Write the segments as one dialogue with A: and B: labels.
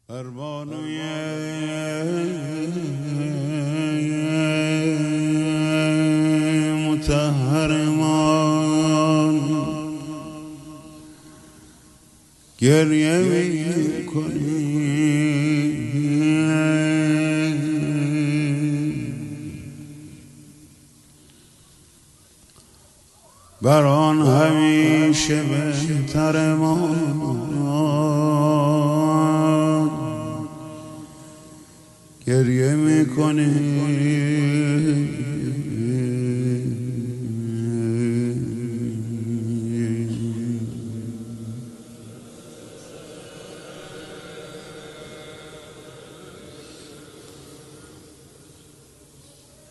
A: پروانه مطهرمان گریه میکنی بر آن همیشه بهتر ما گریه میکنی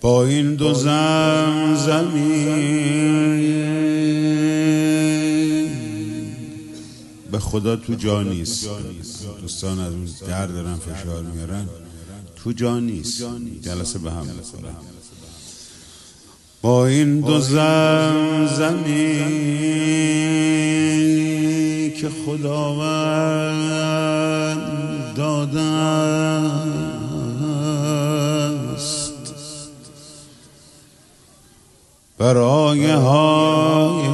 A: با این دو زمین به خدا تو جا نیست. دوستان از اون در دارن فشار میارن، تو جا نیست، جلسه به هم بخوره. با این دو زمین که خداوند داده است برای های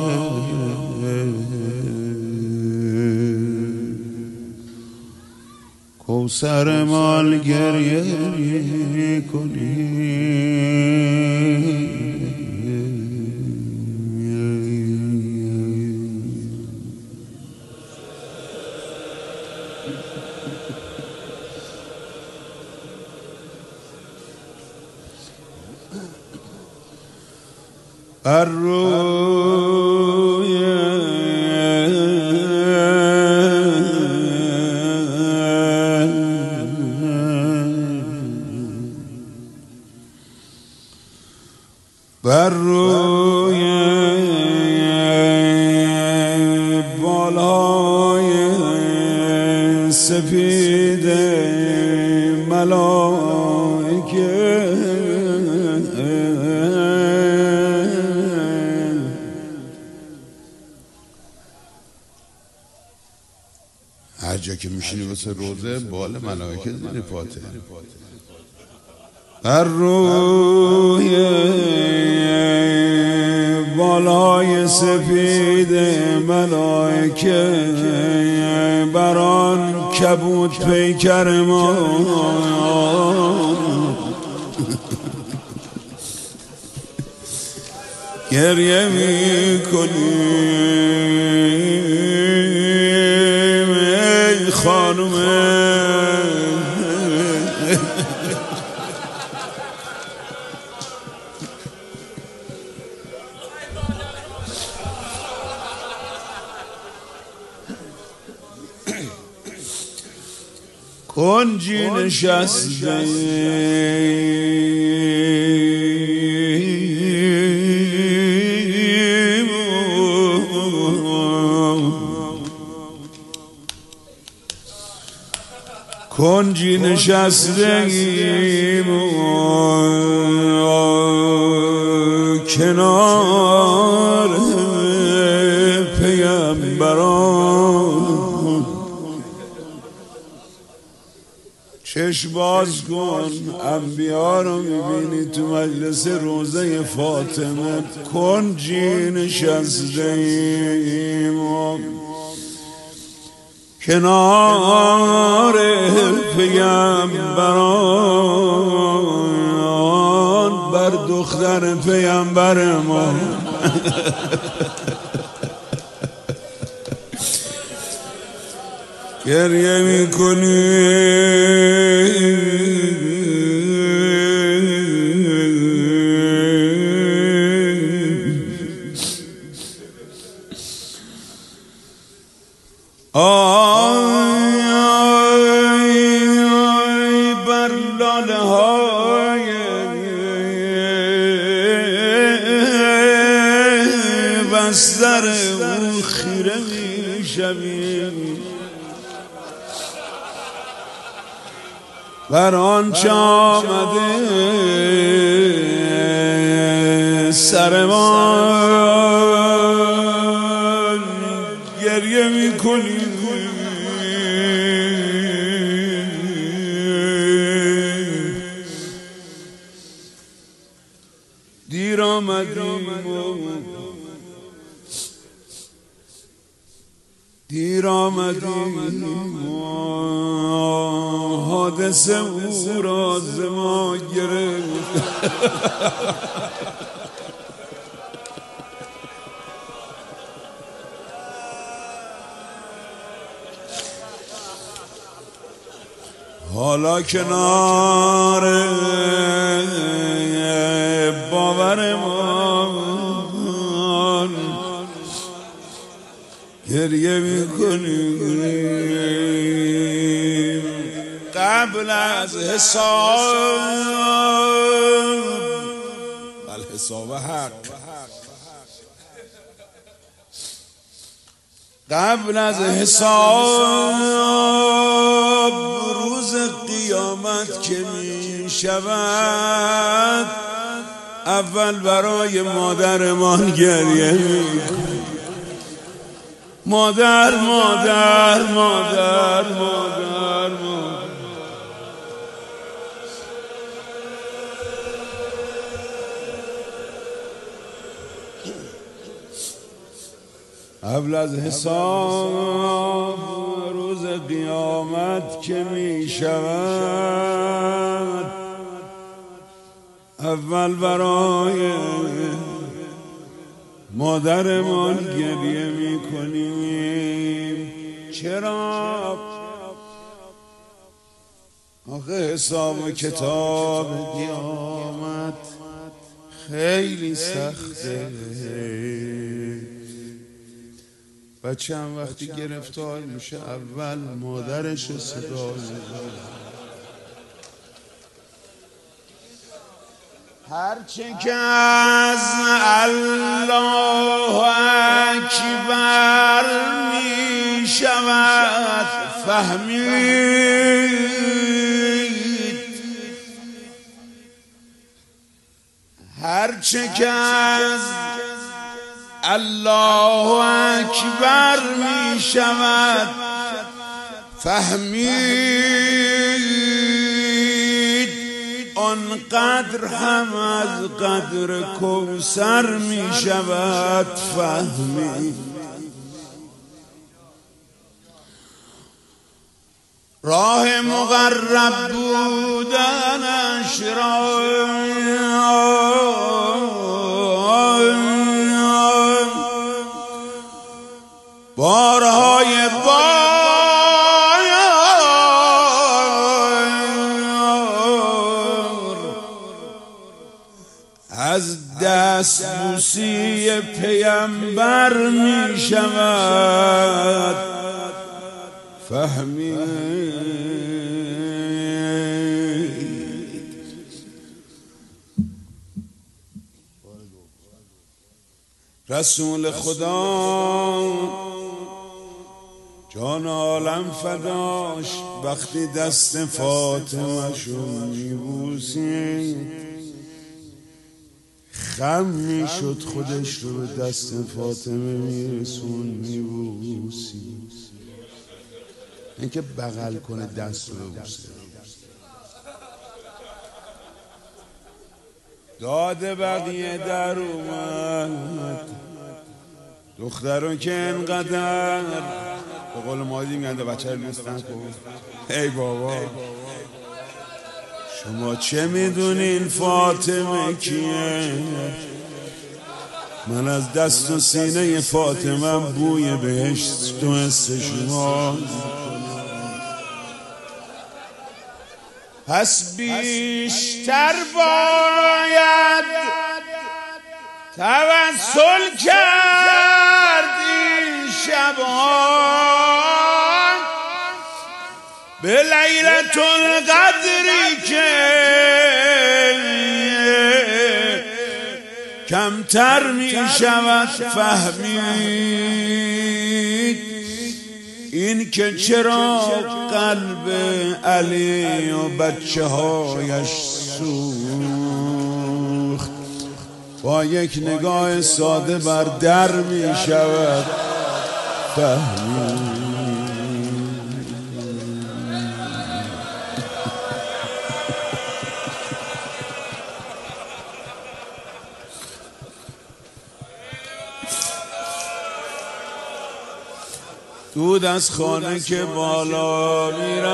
A: کوثر مال گریه کنی بر روی بالای سفید ملائکه هر جا که میشینی واسه روزه بال ملائکه زیر پاته. بر روی بالای سفید ملائکه بر آن کبود پیکر ما گریه میکنیم ای خانومه. کنجی نشسته کنجی نشسته کنار پیامبران. چشم باز کن، انبیا رو میبینی تو مجلس روزه فاطمه کنجی نشسته ایم کنار پیامبران بر دختر پیامبر ما گریه میکنی. بر لاله های بستر او خیره میشویم بر آنچه آمده سر ما گریه میکنیم. دیر آمدیم حادثه او را ز ما گرفت. حالا کنار باورمان گریه میکنیم قبل از حساب. الحساب حق. قبل از حساب روز قیامت که می شود اول برای مادرمان گریه می کنیم. مادر مادر مادر مادر مادر. قبل از حساب روز قیامت که می شود اول برای مادرمان گریه می کنیم. چرا؟ آخه حساب و کتاب قیامت خیلی سخته. بچه هم وقتی گرفتار میشه اول مادرش رو صدا میزنه. هرچه که از الله اکبر می شود فهمید. هرچه که از الله اکبر می شود فهمید. آنقدر هم از قدر کوثر می شود فهمید. راه مقرب بودنش را بارهای از دستبوسی پیامبر می شود فهمید. رسول خدا جان عالم فداش وقتی دست فاطمه شو میبوسید خم میشد خودش رو به دست فاطمه میرسون میبوسید. اینکه بغل کنه دست رو ببوسه. داده بقیه در اومد دخترون که انقدر به قول مادی میگنده بچه رو دوستن کن. ای بابا شما چه میدونین فاطمه کیه؟ من از دست و سینه فاطمه بوی بهشت تو حس شما. پس بیشتر باید توسل کرد این شبان به لیلة القدری که کمتر می شود فهمید. این که چرا قلب علی و بچه هایش سوخت با یک نگاه ساده بر در می شود فهمید. دود از خانه که بالا میرفت،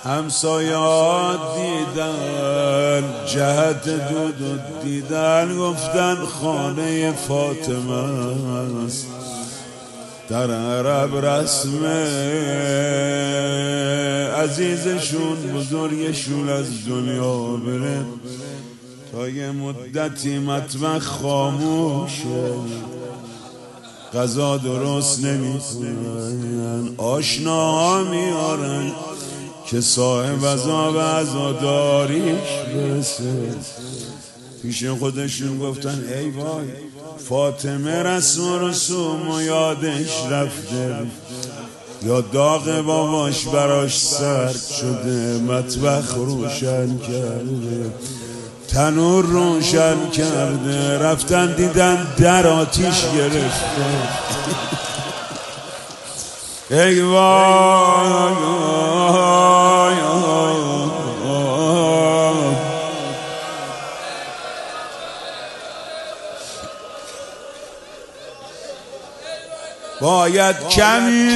A: همسایات دیدن جهت دود دیدن، گفتن خانه فاطمه است. در عرب رسمه عزیزشون بزرگشون از دنیا بره تا یه مدتی مطبخ خاموشه، غذا درست نمی‌کنن، آشناها میارن که صاحب عذاب عزاداریش برسه. پیش خودشون گفتن ای وای، فاطمه رسم رسوم و یادش رفته، یا داغ باباش براش سرد شده، مطبخ روشن کرده، تنور روشن کرده، رفتن دیدن در آتیش گرفته. ای وای باید کمی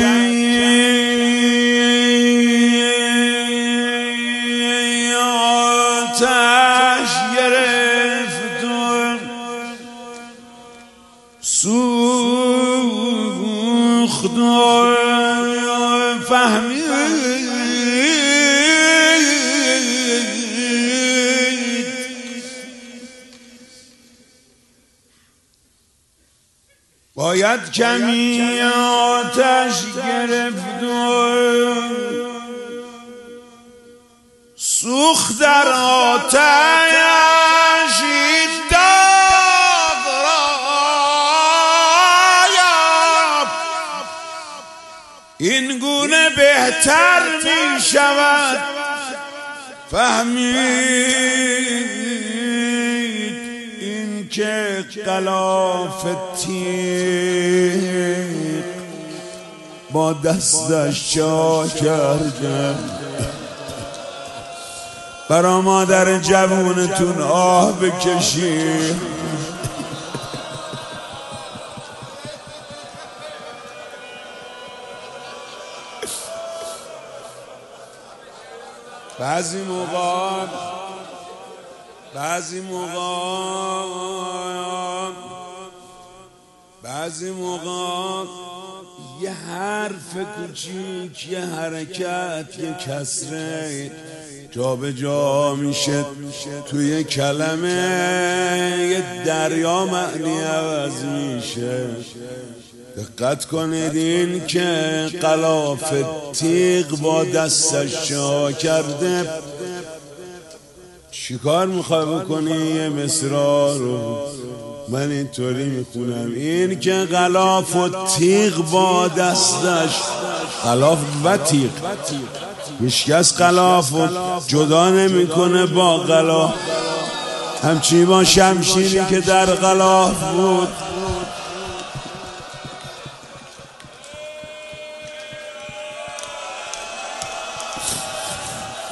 A: آتش گرفت و سوخت و فهمید باید کمی آتش گرفت و سوخت در آتش داغ را، این گونه بهتر می شود فهمید این که غلاف تیغ با دستش چا کرده. برا مادر جوونتون آه بکشید، بعضی موقع یه حرف کوچیک، یه حرکت، یه کسره جا به جا میشه توی کلمه، یه دریا معنی عوض میشه. دقت کنید این که غلاف تیغ با دستش چا کرده. چیکار میخوای بکنی؟ یه مصرع رو من اینطوری میخونم، این که غلاف و تیغ با دستش، غلاف و تیغ، هیچکس غلاف و جدا نمیکنه با غلاف، همچی با شمشیری که در غلاف بود.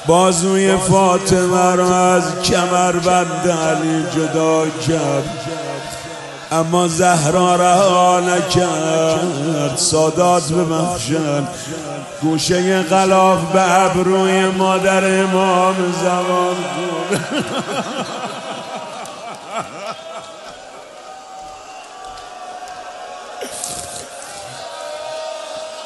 A: بازوی فاطمه را از کمربند علی جدا کرد، اما زهرا رها نکرد. سادات ببخشن، گوشه غلاف به ابروی مادر امام زمان کن.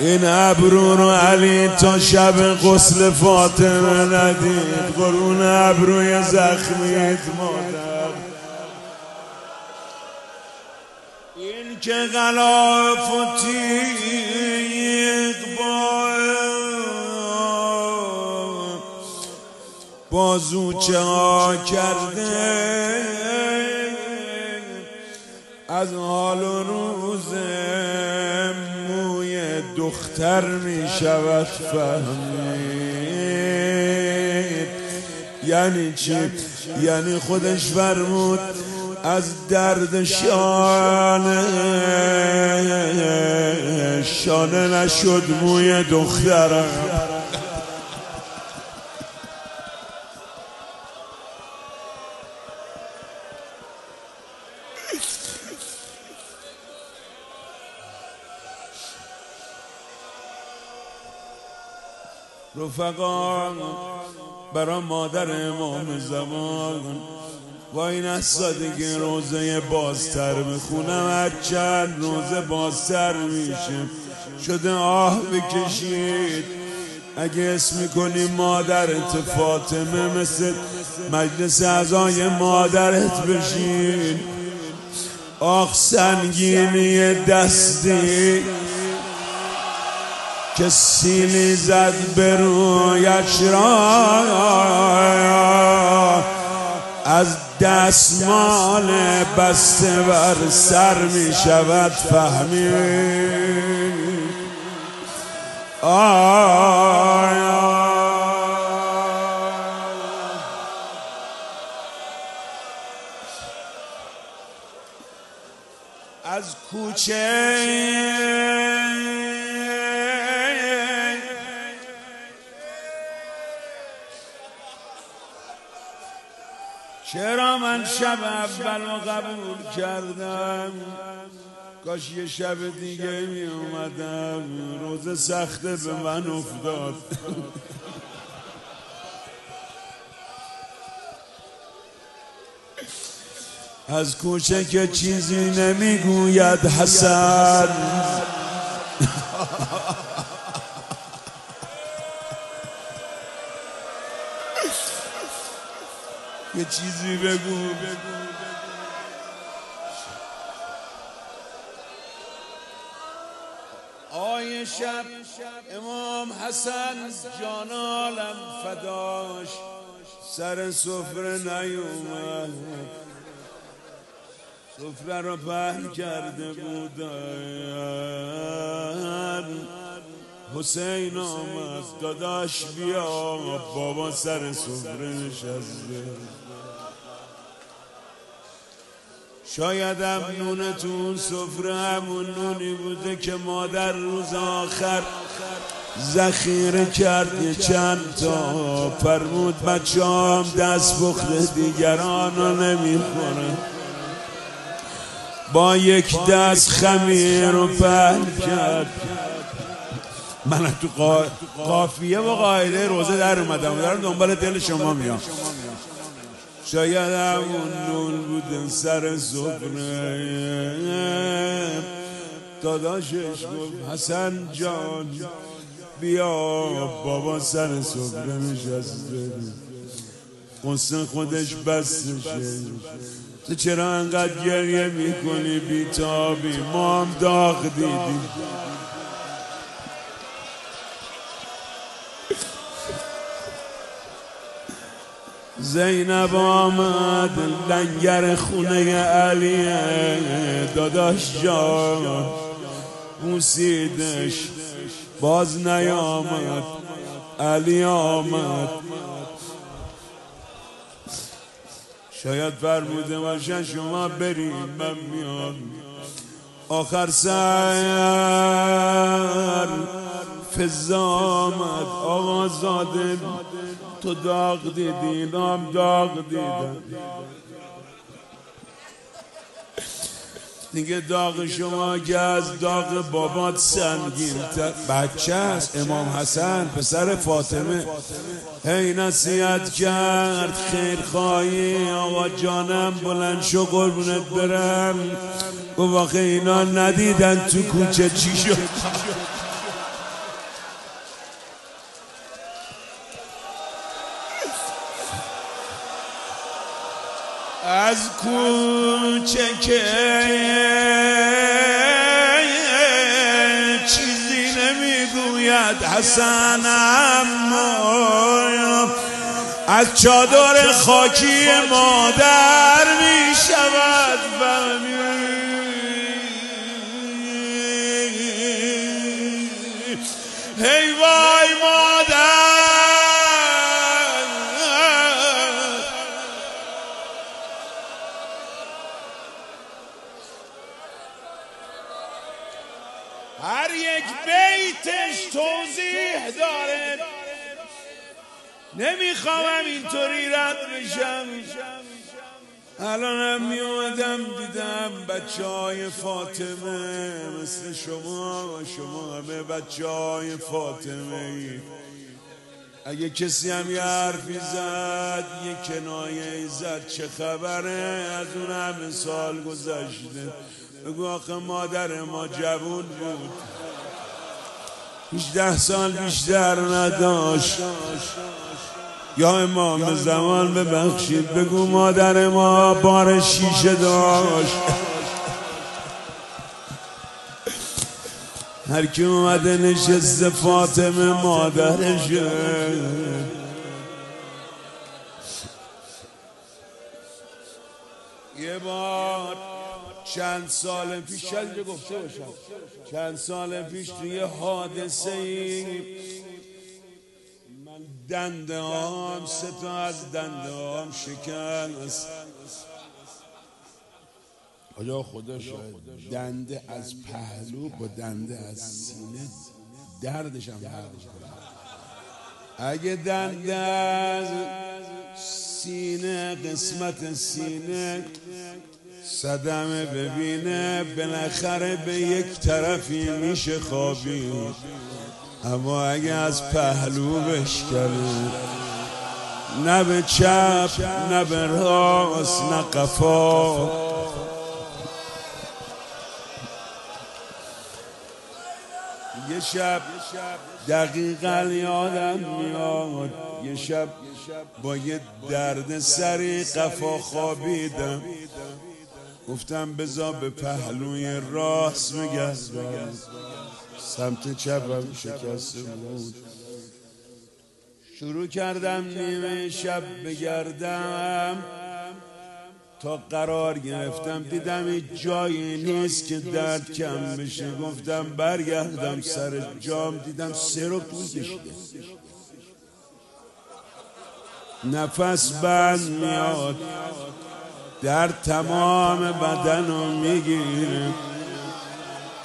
A: این ابرو رو علی تا شب غسل فاطمه ندید، قرون ابروی زخمیت مادر. این که غلاف و تیغ بازو چه کرده، از حال و روز موی دختر می شود فهمید. یعنی چی؟ یعنی خودش فرمود از درد شانه نشد موی دخترم. رفقا برا مادر امام زمان با این اسادگی روزه بازتر میخونم، هر چند روزه بازتر میشه شده آه بکشید. اگه اسم میکنی مادرت فاطمه مثل مجلس اعضای مادرت بشین. آخ سنگینی دستی که سیلی زد به رویش را، از دستمال بسته بر سر می شود فهمید. از کوچه چرا من شب اول رو قبول کردم، کاش یه شب دیگه می اومدم. روز سخته به من افتاد. از کوچه که چیزی نمیگوید حسن، یه چیزی بگو. آی شب امام حسن جان عالم فداش سر سفره نیومد، سفره رو پهن کرده بودن. حسین آمد داداش بیا، بابا سر سفره نشسته. شایدم نون تو اون سفره همون نونی بوده که مادر روز آخر ذخیره کرد. یه چند تا فرمود بچه هم دست بخته دیگران رو نمیخوره. با یک دست خمیر رو پهن کرد. من تو قافیه با قاعده روزه در اومدم، دارم دنبال دل شما میام. شاید همون نون بوده سر سفره. داداشش گفت حسن جان بیا، بابا سر سفره نشسته. قصه خودش بستشه. تو چرا انقدر گریه میکنی بیتابی؟ ما هم داغ دیدیم. زینب آمد لنگر خونه علیه، داداش جان بوسیدش باز نیامد. علی آمد، شاید فرموده باشن شما بریم من میام. آخر سر فضا آمد، آقا زاده تو داغ دیدی، نام داغ دیدن دیگه. داغ شما که از داغ بابات سنگین تر. بچه است امام حسن پسر فاطمه، هی نصیحت کرد خیر خواهی آقا جانم بلند شو قربونت برم. گفت آخه اینا ندیدن تو کوچه چی شد. از کوچه که چیزی نمیگوید حسن، اما از چادر خاکی مادر میشود هی وای مادر. هر یک بیتش توضیح داره، نمیخوام اینطوری رد بشم. الانم میومدم دیدم بچه های فاطمه مثل شما همه بچه های فاطمه ای اگه کسی هم یه حرفی زد یه کنایه زد چه خبره از اون همه سال گذشته بگو آخه مادر ما جوون بود 18 سال بیشتر نداشت یا امام زمان ببخشید بگو مادر ما بار شیشه داشت هر کی اومده نشسته فاطمه مادرشه یه بار چند سال پیش شاید گفته باشم چند سال پیش توی حادثه ای من دنده هام 3 تا از دنده هام شکست آیا خدا شاید دنده از پهلو با دنده از سینه دردش هم اگه دنده از سینه قسمت سینه صدمه ببینه بالاخره به یک طرفی میشه خوابید اما اگه از پهلو بشکنه نه به چپ نه به راست نه قفا یه شب دقیقا یادم میاد یه شب با یه درد سری قفا خوابیدم گفتم بذار به پهلوی راست بگردم سمت چپم شکسته بود شروع کردم نیمه شب بگردم تا قرار گرفتم دیدم هیچ جایی نیست که درد کم بشه گفتم برگردم سر جام دیدم 3 رو طول کشیده نفس بند میاد در تمام بدنو میگیره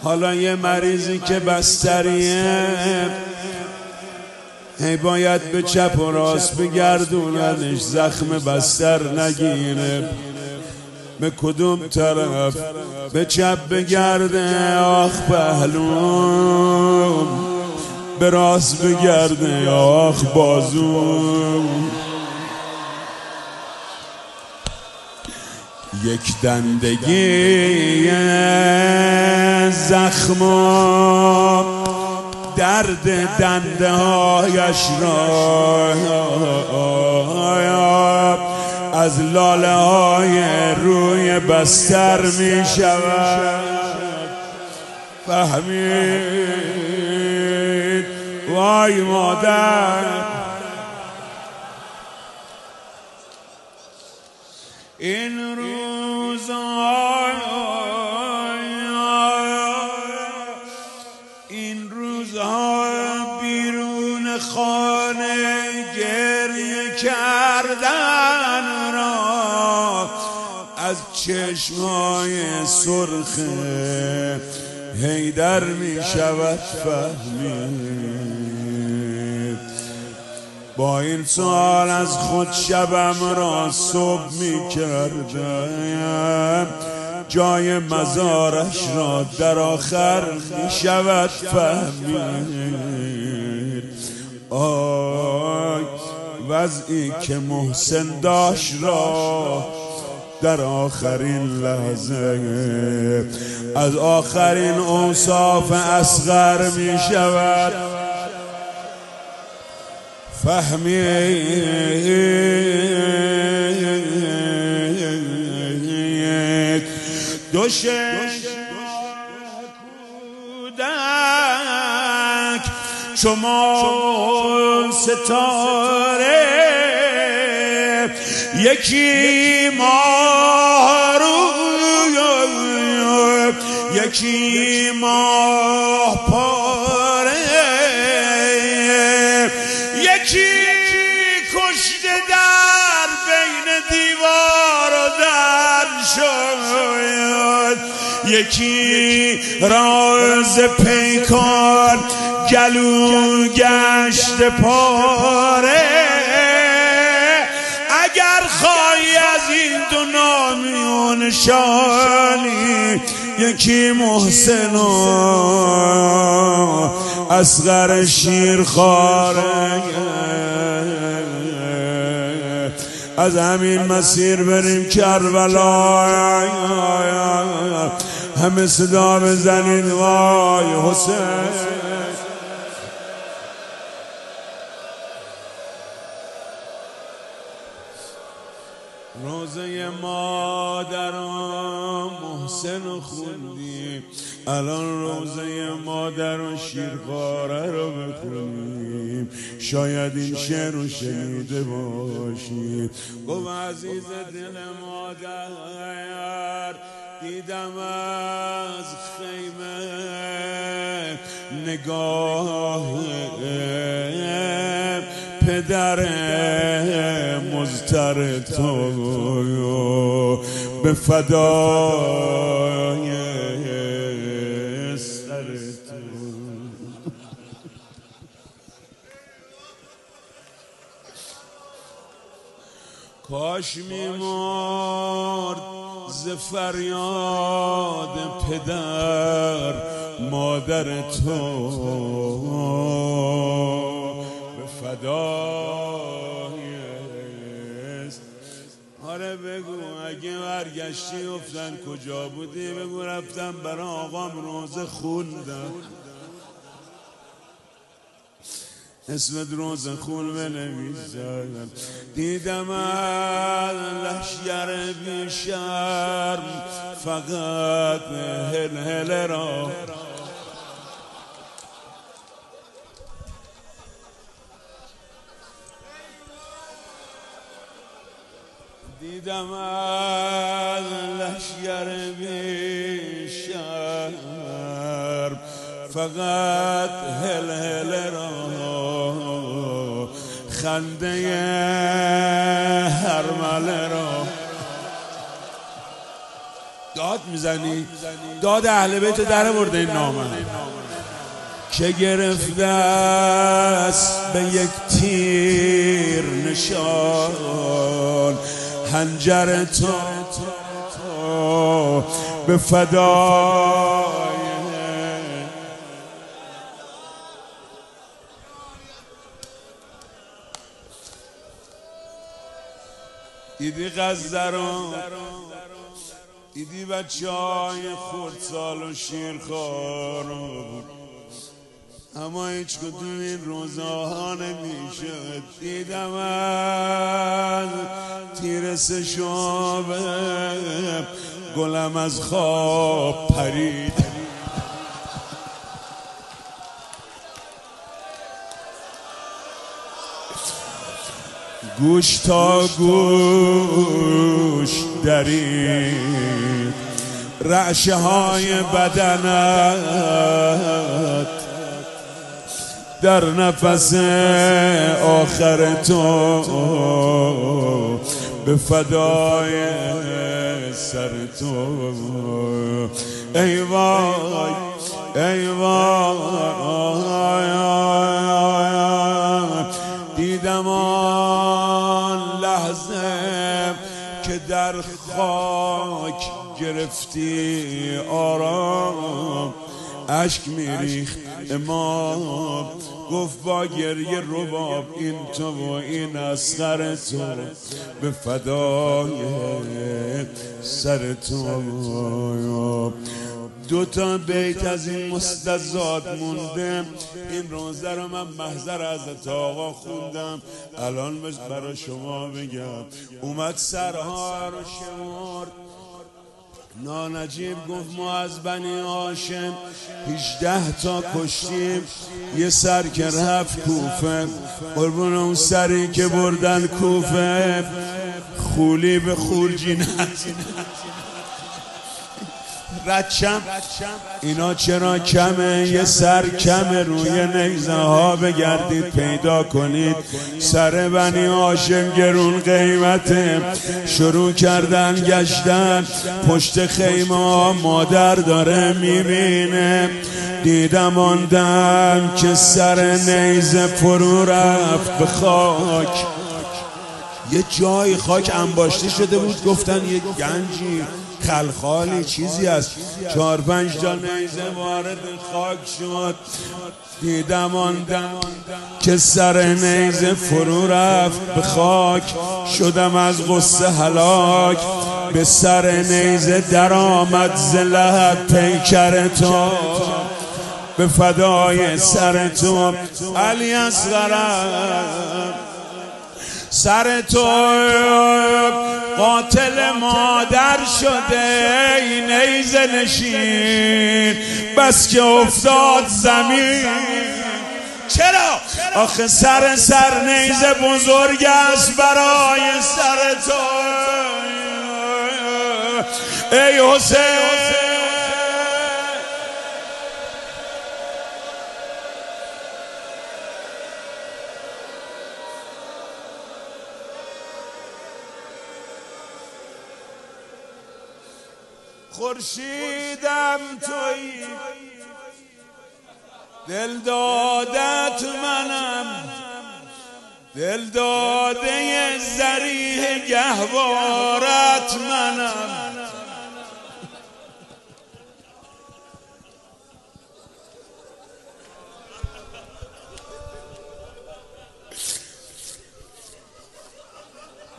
A: حالا یه مریضی که بستریه هی باید به چپ و راست بگردوننش زخم بستر نگیره به کدوم طرف به چپ بگرده آخ پهلوم به راست بگرده آخ بازوم یک دندگی زخم درد دنده هایش را از لاله های روی بستر می شود فهمید وای مادر این روزها بیرون خانه گریه کردن را از چشمای سرخ حیدر می شود فهمید با این سوال از خود شبم را صبح می کردم جای مزارش را در آخر می شود فهمید آی وضعی که محسن داشت را در آخرین لحظه از آخرین اوصاف اصغر می شود فهمید دو کودک شما ستاره یکی ماه رو یکی ماه پاره یکی کشته در بین دیوار و در شد یکی راز پیکان گلو گشت پاره اگر خواهی از این دو نامی و نشانی یکی محسن و اصغر شیرخواره از همین مسیر بریم کربلا، همه صدا بزنید وای حسین. روزه مادرم محسن خوندیم، الان روزه مادر و شیرخواره رو بخونیم. شاید این شعر رو شنیده باشید. گفت عزیز دل مادر دیدم از خیمه نگاه پدر مضطر تو به فدای سر تو. کاش می‌مرد ز فریاد پدر مادر تو به فدای. آره بگو اگه برگشتی افتن کجا بودی؟ بگو رفتم برای آقام روزه خوندم. اسمت روزه خون بنویسم. دیدم از لشگر بی شرم فقط هل را، دیدم از لشگر بی شرم فقط هل را، خنده هرمله را. داد میزنی؟ داد اهل بیت در برده این نامه که گرفته است به یک تیر نشان حنجر تو به فدای. دیدی غزه رو؟ دیدی بچه های خردسال و شیرخوار رو؟ اما هیچ کدوم این روزها نمیشه. دیدم از تیر سه شعبه گلم از خواب پرید. گوش تا گوش درید رعشه های بدنت در نفس آخر تو به فدای سر تو. ای وای ای وای، دیدم آن لحظه که در خاک گرفتی آرام، اشک میریخت امام. گفت با گریه رباب این تو و این اصغر تو به فدای سر تو. دو تا بیت از این مستزاد مونده. این روزه رو من محضر حضرت آقا خوندم، الان برای شما بگم. اومد سرها رو شمرد. نانجیب گفت ما از بنی هاشم 18 تا کشتیم، یه سر که رفت کوفه. قربون اون سری که بردن کوفه خولی به خورجی ردشم. اینا چرا کمه؟ یه سر کمه. روی نیزه ها بگردید پیدا کنید. سر بنی هاشم گرون قیمته. شروع کردن گشتن پشت خیمه ها، مادر داره میبینه. دیدم آن دم که سر نیزه فرو رفت به خاک. یه جای خاک انباشته شده بود، گفتن یه گنجی خلخالی چیزی است. 4-5 تا نیزه وارد خاک شد. دیدم آن دم که سر نیزه فرو رفت به خاک، شدم از غصه هلاک. به سر نیزه در آمد ز لحد پیکر تو، به فدای سر تو علی اصغرم. سر تو قاتل مادر شده ای نیزه نشین، بس که افتاد زمین. چرا؟ آخه سر نیزه بزرگ است برای سر تو ای حسین. خورشیدم تویی، دل دادت منم، دل داده ذریح گهوارت منم.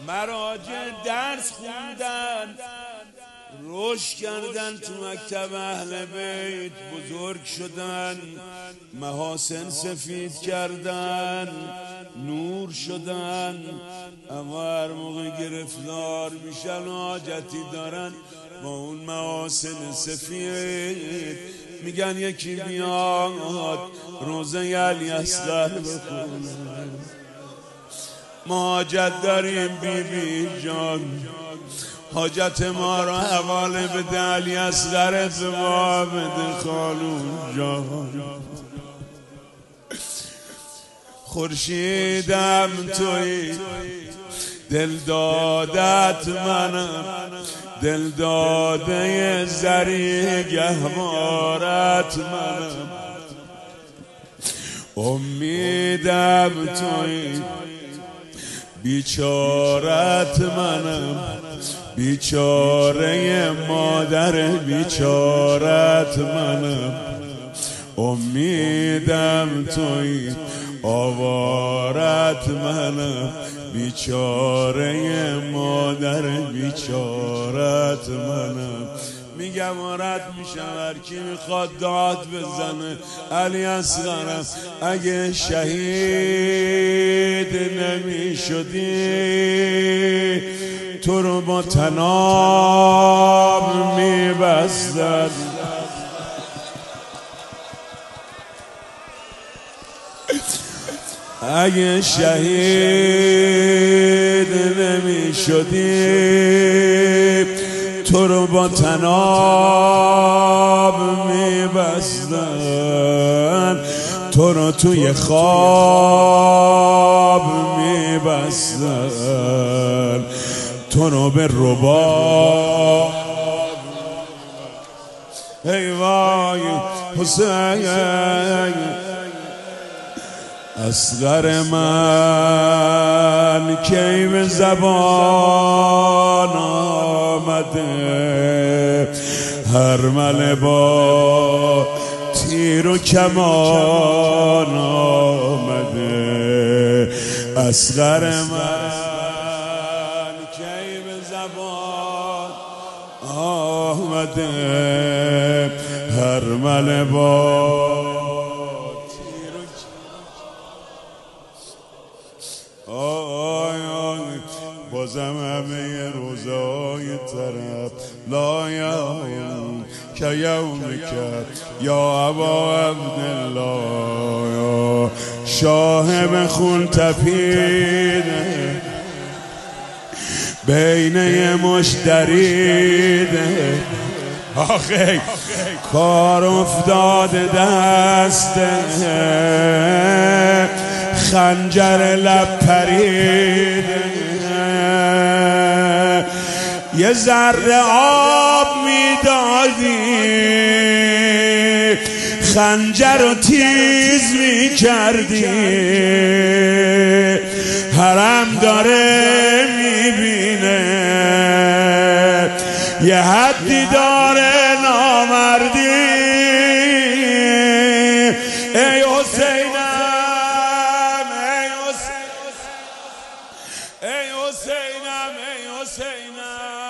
A: مراجع درس خوندن، رشد کردن تو مکتب اهل بیت، بزرگ شدن، محاسن سفید کردن، نور شدن. اما هر موقع گرفتار میشن و حاجتی دارن با اون محاسن سفید میگن یکی بیاد روزه علی اصغر بخونه. ما حاجت داریم بی بی جان، حاجت ما را حواله بده علی اصغر دعا بده خانوم جان. خورشیدم تویی، دل دادت منم، دل داده ذریح گهوارت منم. امیدم تویی، بیچارت منم، بیچاره مادر بیچارت منم. امیدم تویی، آوارت منم، بیچاره مادر بیچارت منم. میگم رد میشم هر کی میخواد داد بزنه علی اصغرم. اگه شهید نمیشدی تو رو با طناب میبستن. اگه شهید نمیشدی تو رو با طناب میبستن، تو رو توی خواب میبستن، تو رو به رباب. ای وای حسین اصغر من کی به زبان آمده، هرمله با تیر و کمان آمده. اصغر من کی به زبان آمده، هرمله با بازم همه روزای طرف لا یوم که یومک یا ابا عبدالله، یا شاهب خون تپیده بینه مشتریده. آخه کار افتاده دسته، خنجر لب پریده، یه ذره آب میدادی خنجر رو تیز میکردی. حرم داره میبینه یه حدی داره نامردی. ای حسینم ای حسینم ای حسینم